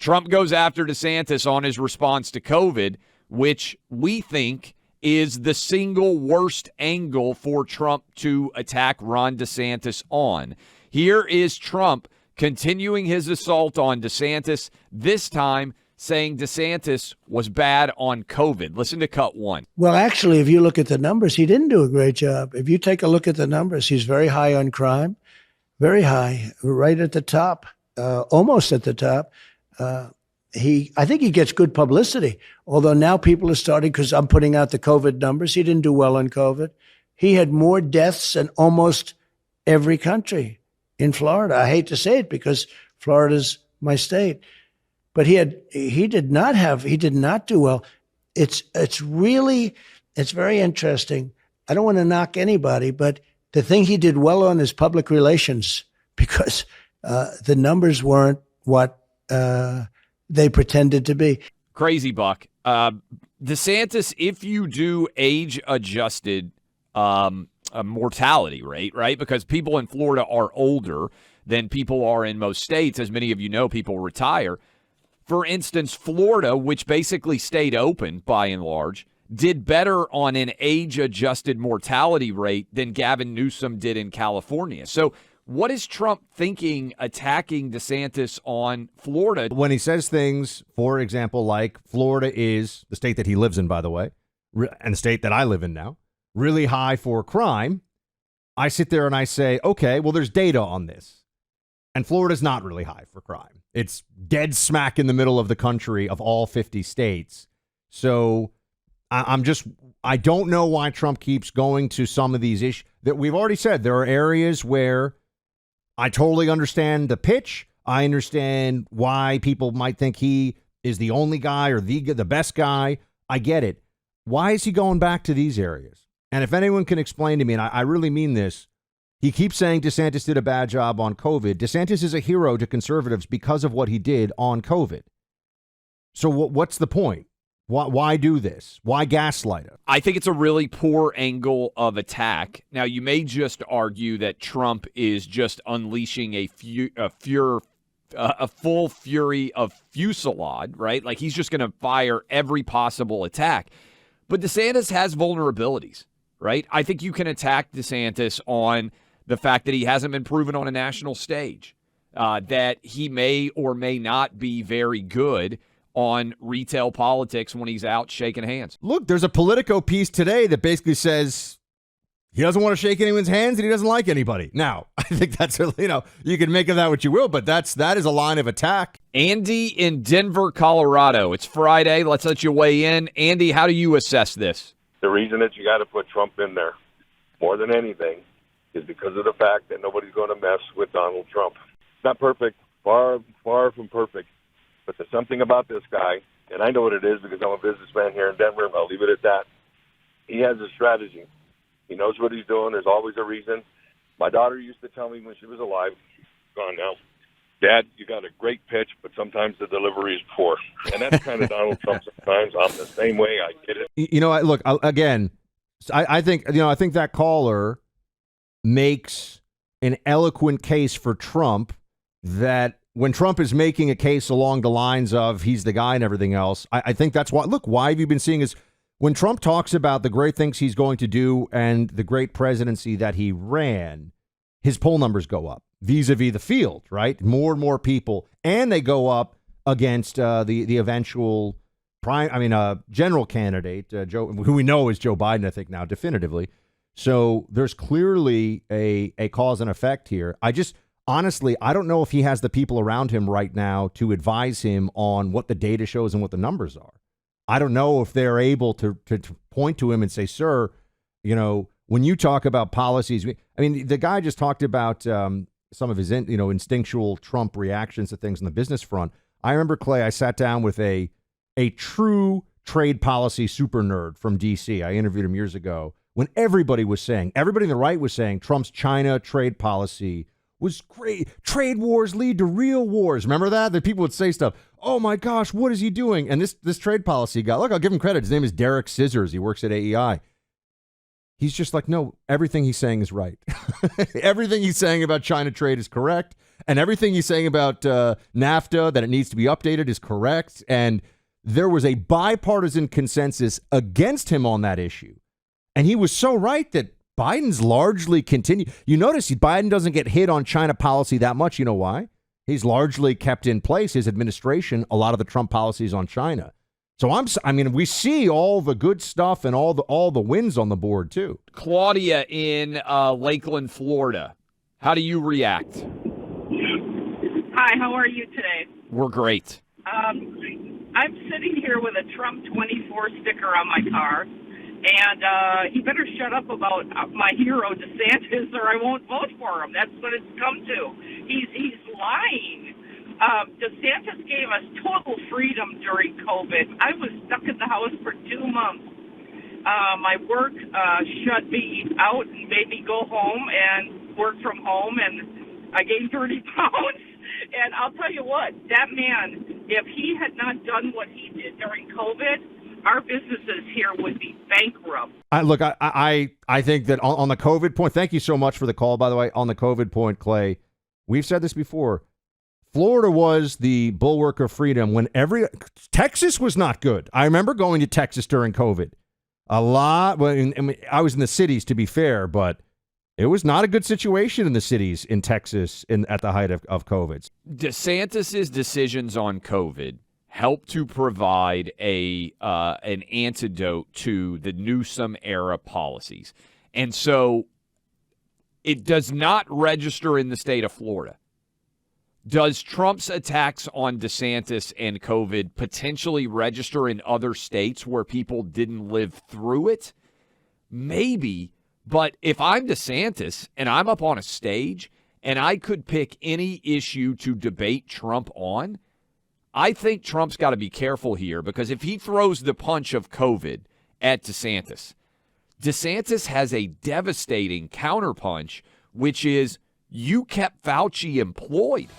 Trump goes after DeSantis on his response to COVID, which we think is the single worst angle for Trump to attack Ron DeSantis on. Here is Trump continuing his assault on DeSantis, this time saying DeSantis was bad on COVID. Listen to cut one. Well, actually, if you look at the numbers, he didn't do a great job. If you take a look at the numbers, he's very high on crime, very high, right at the top, almost at the top. I think he gets good publicity, although now people are starting, because I'm putting out the COVID numbers. He didn't do well on COVID. He had more deaths than almost every country in Florida. I hate to say it because Florida's my state, but he did not do well. It's very interesting. I don't want to knock anybody, but the thing he did well on is public relations, because the numbers weren't what they pretended to be. Crazy, Buck. DeSantis, if you do age-adjusted mortality rate, right? Because people in Florida are older than people are in most states. As many of you know, people retire. For instance, Florida, which basically stayed open by and large, did better on an age-adjusted mortality rate than Gavin Newsom did in California. So what is Trump thinking attacking DeSantis on Florida? When he says things, for example, like Florida is the state that he lives in, by the way, and the state that I live in now, really high for crime, I sit there and I say, okay, well, there's data on this. And Florida's not really high for crime. It's dead smack in the middle of the country of all 50 states. So I don't know why Trump keeps going to some of these issues that we've already said. There are areas where I totally understand the pitch. I understand why people might think he is the only guy or the best guy. I get it. Why is he going back to these areas? And if anyone can explain to me, and I really mean this, he keeps saying DeSantis did a bad job on COVID. DeSantis is a hero to conservatives because of what he did on COVID. So what's the point? Why do this? Why gaslight him? I think it's a really poor angle of attack. Now, you may just argue that Trump is just unleashing a full fury of fusillade, right? Like he's just going to fire every possible attack. But DeSantis has vulnerabilities, right? I think you can attack DeSantis on the fact that he hasn't been proven on a national stage, that he may or may not be very good on retail politics when he's out shaking hands. Look, there's a Politico piece today that basically says he doesn't want to shake anyone's hands and he doesn't like anybody. Now, I think that's, you can make of that what you will, but that is a line of attack. Andy in Denver, Colorado. It's Friday. Let's let you weigh in. Andy, how do you assess this? The reason that you got to put Trump in there more than anything is because of the fact that nobody's going to mess with Donald Trump. It's not perfect, far from perfect. But there's something about this guy, and I know what it is because I'm a businessman here in Denver, and I'll leave it at that. He has a strategy. He knows what he's doing. There's always a reason. My daughter used to tell me when she was alive, gone now, Dad, you got a great pitch, but sometimes the delivery is poor. And that's kind of Donald Trump sometimes. I'm the same way. I get it. Look, again, I think that caller makes an eloquent case for Trump that when Trump is making a case along the lines of he's the guy and everything else, I think that's why have you been seeing is when Trump talks about the great things he's going to do and the great presidency that he ran, his poll numbers go up vis-a-vis the field, right? More and more people, and they go up against the eventual general candidate, Joe, who we know is Joe Biden, I think now definitively. So there's clearly a cause and effect here. Honestly, I don't know if he has the people around him right now to advise him on what the data shows and what the numbers are. I don't know if they're able to point to him and say, sir, when you talk about policies, the guy just talked about some of his, instinctual Trump reactions to things on the business front. I remember, Clay, I sat down with a true trade policy super nerd from D.C. I interviewed him years ago when everybody in the right was saying Trump's China trade policy was great. Trade wars lead to real wars. Remember that? That people would say stuff. Oh my gosh, what is he doing? And this trade policy guy, look, I'll give him credit. His name is Derek Scissors. He works at AEI. He's just like, no, everything he's saying is right. Everything he's saying about China trade is correct. And everything he's saying about NAFTA, that it needs to be updated, is correct. And there was a bipartisan consensus against him on that issue. And he was so right that Biden's largely continued. You notice Biden doesn't get hit on China policy that much. You know why? He's largely kept in place, his administration, a lot of the Trump policies on China. So I mean, we see all the good stuff and all the wins on the board, too. Claudia in Lakeland, Florida. How do you react? Hi, how are you today? We're great. I'm sitting here with a Trump 24 sticker on my car, and he better shut up about my hero DeSantis, or I won't vote for him. That's what it's come to. He's lying. DeSantis gave us total freedom during COVID. I was stuck in the house for 2 months. My work shut me out and made me go home and work from home, and I gained 30 pounds. And I'll tell you what, that man, if he had not done what he did during COVID, our businesses here would be bankrupt. I think that on the COVID point, thank you so much for the call, by the way. On the COVID point, Clay, we've said this before. Florida was the bulwark of freedom when Texas was not good. I remember going to Texas during COVID. A lot. Well, I was in the cities, to be fair, but it was not a good situation in the cities in Texas at the height of COVID. DeSantis's decisions on COVID helped to provide an antidote to the Newsom era policies. And so it does not register in the state of Florida. Does Trump's attacks on DeSantis and COVID potentially register in other states where people didn't live through it? Maybe. But if I'm DeSantis and I'm up on a stage and I could pick any issue to debate Trump on, I think Trump's got to be careful here, because if he throws the punch of COVID at DeSantis, DeSantis has a devastating counterpunch, which is you kept Fauci employed.